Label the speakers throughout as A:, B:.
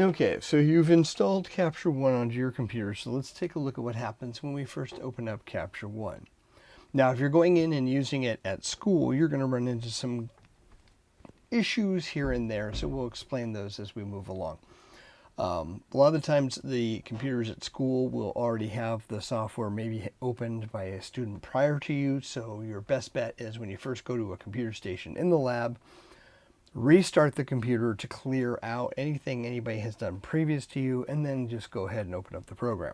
A: Okay, so you've installed Capture One onto your computer, so let's take a look at what happens when we first open up Capture One. Now, if you're going in and using it at school, you're going to run into some issues here and there, so we'll explain those as we move along. A lot of the times the computers at school will already have the software maybe opened by a student prior to you, so your best bet is when you first go to a computer station in the lab, restart the computer to clear out anything anybody has done previous to you, and then just go ahead and open up the program.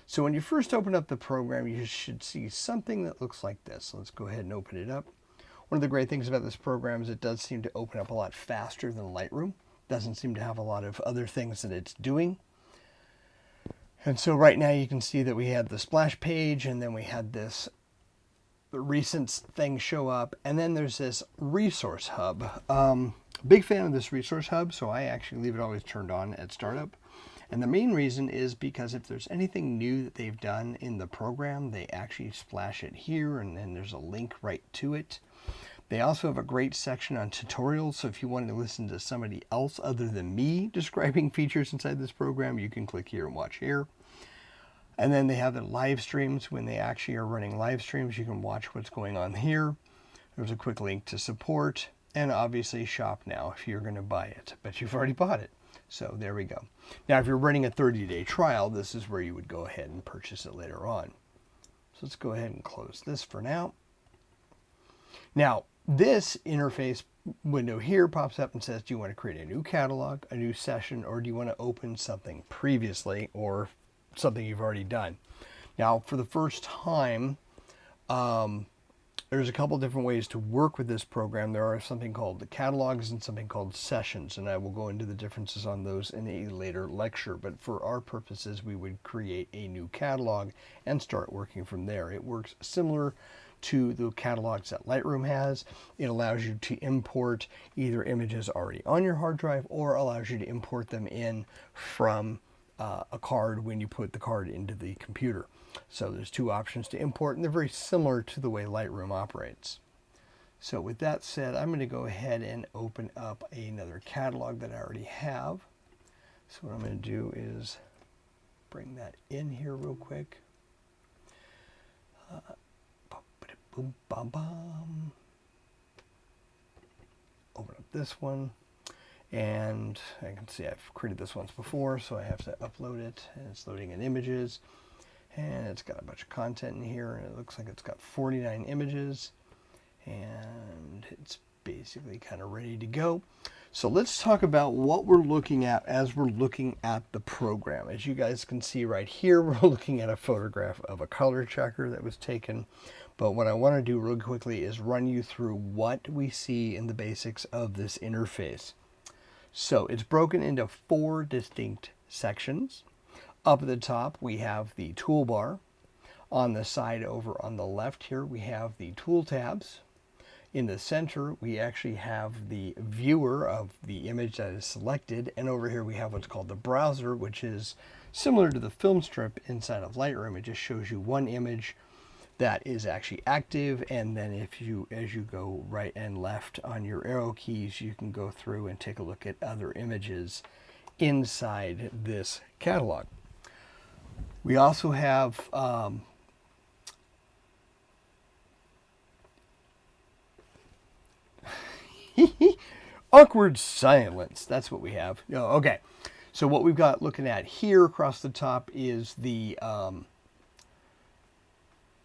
A: So when you first open up the program, you should see something that looks like this. So let's go ahead and open it up. One of the great things about this program is it does seem to open up a lot faster than Lightroom. Doesn't seem to have a lot of other things that it's doing. And so right now you can see that we had the splash page, and then we had this recent thing show up, and then there's this resource hub. Big fan of this resource hub, so I actually leave it always turned on at startup. And the main reason is because if there's anything new that they've done in the program, they actually splash it here, and then there's a link right to it. They also have a great section on tutorials, so if you want to listen to somebody else other than me describing features inside this program, you can click here and watch here. And then they have the live streams. When they actually are running live streams, you can watch what's going on here. There's a quick link to support, and obviously shop now if you're going to buy it, but you've already bought it. So there we go. Now, if you're running a 30-day trial, this is where you would go ahead and purchase it later on. So let's go ahead and close this for now. Now, this interface window here pops up and says, do you want to create a new catalog, a new session, or do you want to open something previously or something you've already done? Now, for the first time, there's a couple different ways to work with this program. There are something called the catalogs and something called sessions, and I will go into the differences on those in a later lecture. But for our purposes, we would create a new catalog and start working from there. It works similar to the catalogs that Lightroom has. It allows you to import either images already on your hard drive or allows you to import them in from a card when you put the card into the computer. So there's two options to import, and they're very similar to the way Lightroom operates. So with that said, I'm going to go ahead and open up another catalog that I already have. So what I'm going to do is bring that in here real quick. Boom, bam, bam. Open up this one. And I can see I've created this once before, so I have to upload it, and it's loading in images, and it's got a bunch of content in here, and it looks like it's got 49 images, and it's basically kind of ready to go. So let's talk about what we're looking at as we're looking at the program. As you guys can see right here, we're looking at a photograph of a color checker that was taken. But what I want to do real quickly is run you through what we see in the basics of this interface. So it's broken into 4 distinct sections. Up at the top, we have the toolbar. On the side over on the left here, we have the tool tabs. In the center, we actually have the viewer of the image that is selected. And over here, we have what's called the browser, which is similar to the film strip inside of Lightroom. It just shows you one image that is actually active, and then if you, as you go right and left on your arrow keys, you can go through and take a look at other images inside this catalog. We also have awkward silence. That's what we have. Oh, okay. So what we've got looking at here across the top is the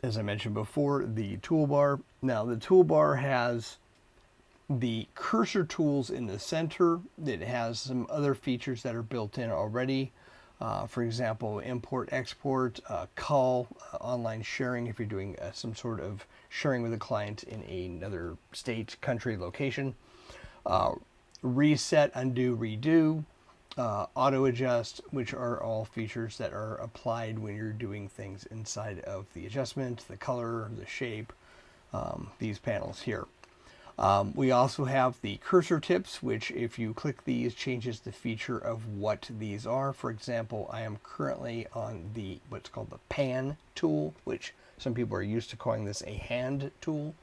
A: as I mentioned before, the toolbar. Now the toolbar has the cursor tools in the center. It has some other features that are built in already. For example, import, export, call, online sharing if you're doing some sort of sharing with a client in another state, country, location. Reset, undo, redo. Auto adjust, which are all features that are applied when you're doing things inside of the adjustment, the color, the shape, these panels here. We also have the cursor tips, which if you click these changes the feature of what these are. For example, I am currently on the what's called the pan tool, which some people are used to calling this a hand tool.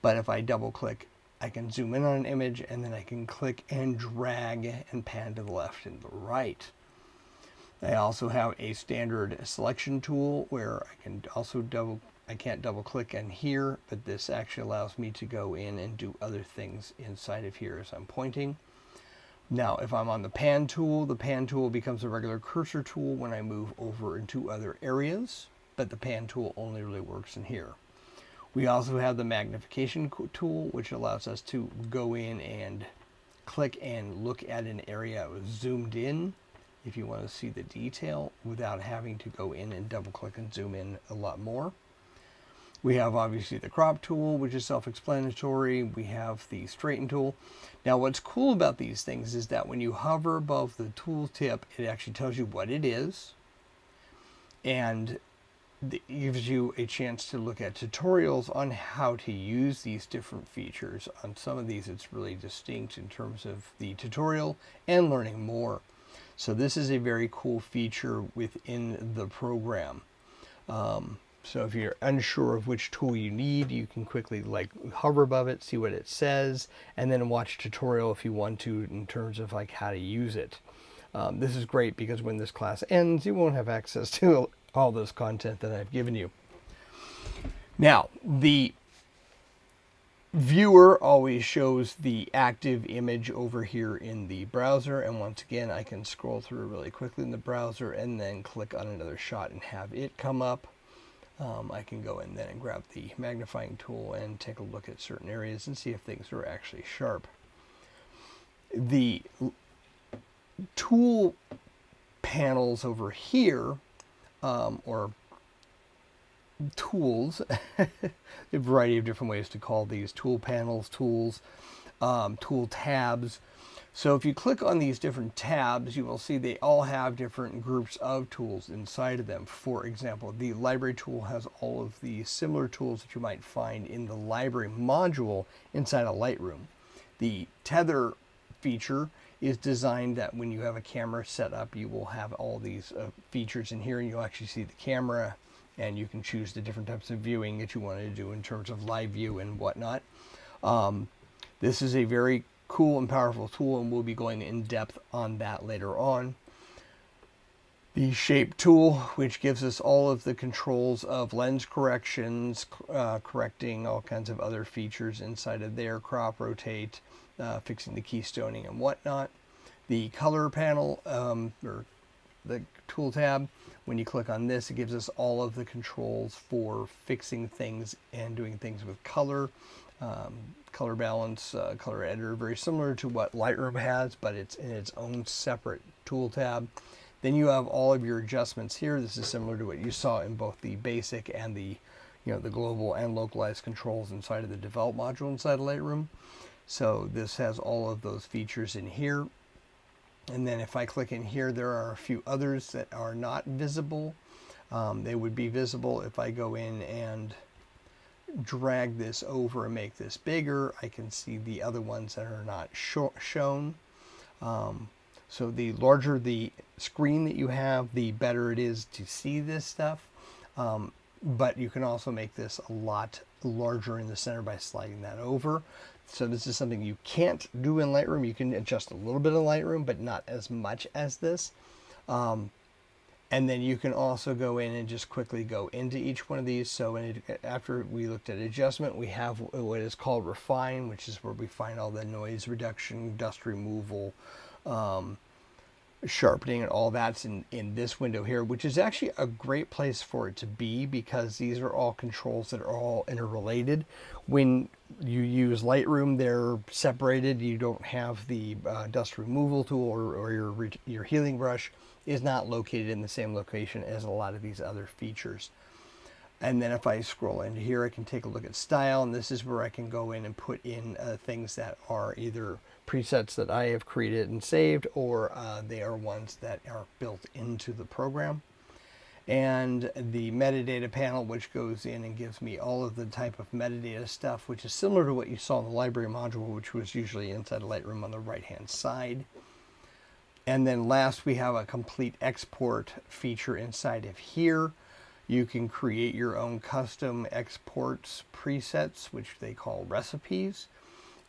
A: But if I double click I can zoom in on an image, and then I can click and drag and pan to the left and the right. I also have a standard selection tool where I can also I can't double click in here, but this actually allows me to go in and do other things inside of here as I'm pointing. Now, if I'm on the pan tool becomes a regular cursor tool when I move over into other areas, but the pan tool only really works in here. We also have the magnification tool, which allows us to go in and click and look at an area zoomed in if you want to see the detail without having to go in and double click and zoom in a lot more. We have obviously the crop tool, which is self-explanatory. We have the straighten tool. Now what's cool about these things is that when you hover above the tool tip, it actually tells you what it is, and it gives you a chance to look at tutorials on how to use these different features. On some of these it's really distinct in terms of the tutorial and learning more. So this is a very cool feature within the program. So if you're unsure of which tool you need, you can quickly hover above it, see what it says, and then watch a tutorial if you want to in terms of how to use it. This is great because when this class ends, you won't have access to all this content that I've given you. Now, the viewer always shows the active image over here in the browser, and once again I can scroll through really quickly in the browser and then click on another shot and have it come up. I can go in then and grab the magnifying tool and take a look at certain areas and see if things are actually sharp. The tool panels over here, or tools, a variety of different ways to call these: tool panels, tools, tool tabs. So if you click on these different tabs, you will see they all have different groups of tools inside of them. For example, the library tool has all of the similar tools that you might find in the library module inside of Lightroom. The tether feature is designed that when you have a camera set up, you will have all these features in here, and you'll actually see the camera, and you can choose the different types of viewing that you want to do in terms of live view and whatnot. This is a very cool and powerful tool, and we'll be going in depth on that later on. The shape tool, which gives us all of the controls of lens corrections, correcting all kinds of other features inside of there, crop, rotate, fixing the keystoning and whatnot. The color panel, or the tool tab, when you click on this, it gives us all of the controls for fixing things and doing things with color. Color balance, color editor, very similar to what Lightroom has, but it's in its own separate tool tab. Then you have all of your adjustments here. This is similar to what you saw in both the basic and the global and localized controls inside of the develop module inside of Lightroom. So this has all of those features in here. And then if I click in here, there are a few others that are not visible. They would be visible if I go in and drag this over and make this bigger. I can see the other ones that are not shown. So the larger the screen that you have, the better it is to see this stuff. But you can also make this a lot larger in the center by sliding that over. So this is something you can't do in Lightroom. You can adjust a little bit in Lightroom, but not as much as this. And then you can also go in and just quickly go into each one of these. So after we looked at adjustment, we have what is called refine, which is where we find all the noise reduction, dust removal, sharpening, and all that's in this window here, which is actually a great place for it to be because these are all controls that are all interrelated. When you use Lightroom, they're separated. You don't have the dust removal tool, or your healing brush is not located in the same location as a lot of these other features. And then if I scroll into here, I can take a look at style, and this is where I can go in and put in things that are either presets that I have created and saved, or they are ones that are built into the program. And the metadata panel, which goes in and gives me all of the type of metadata stuff, which is similar to what you saw in the library module, which was usually inside of Lightroom on the right-hand side. And then last, we have a complete export feature inside of here. You can create your own custom exports presets, which they call recipes.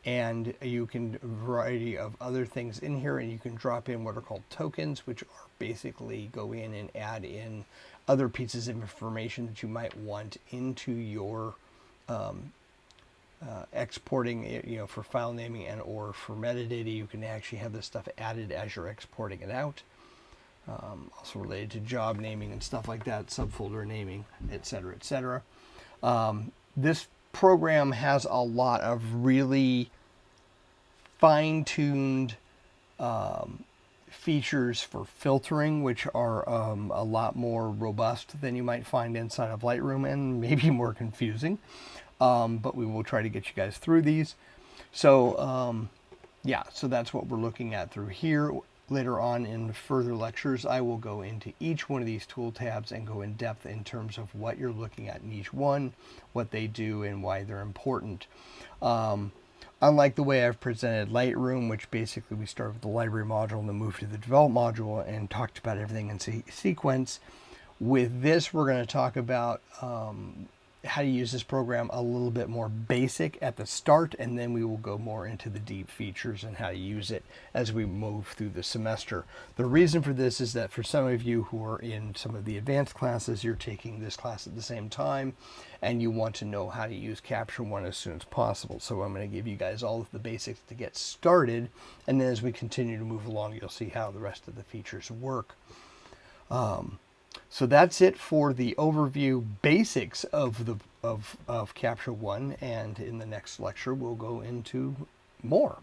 A: and you can a variety of other things in here, and you can drop in what are called tokens, which are basically go in and add in other pieces of information that you might want into your exporting it, for file naming and or for metadata. You can actually have this stuff added as you're exporting it out. Also related to job naming and stuff like that, subfolder naming, etc., etc. This program has a lot of really fine-tuned features for filtering, which are a lot more robust than you might find inside of Lightroom, and maybe more confusing. But we will try to get you guys through these. So yeah, so that's what we're looking at through here. Later on in further lectures, I will go into each one of these tool tabs and go in depth in terms of what you're looking at in each one, what they do, and why they're important. Unlike the way I've presented Lightroom, which basically we start with the library module and then move to the develop module and talked about everything in sequence, with this we're going to talk about how to use this program a little bit more basic at the start, and then we will go more into the deep features and how to use it as we move through the semester. The reason for this is that for some of you who are in some of the advanced classes, you're taking this class at the same time and you want to know how to use Capture One as soon as possible. So I'm going to give you guys all of the basics to get started, and then as we continue to move along, you'll see how the rest of the features work. So that's it for the overview basics of Capture One, and in the next lecture we'll go into more.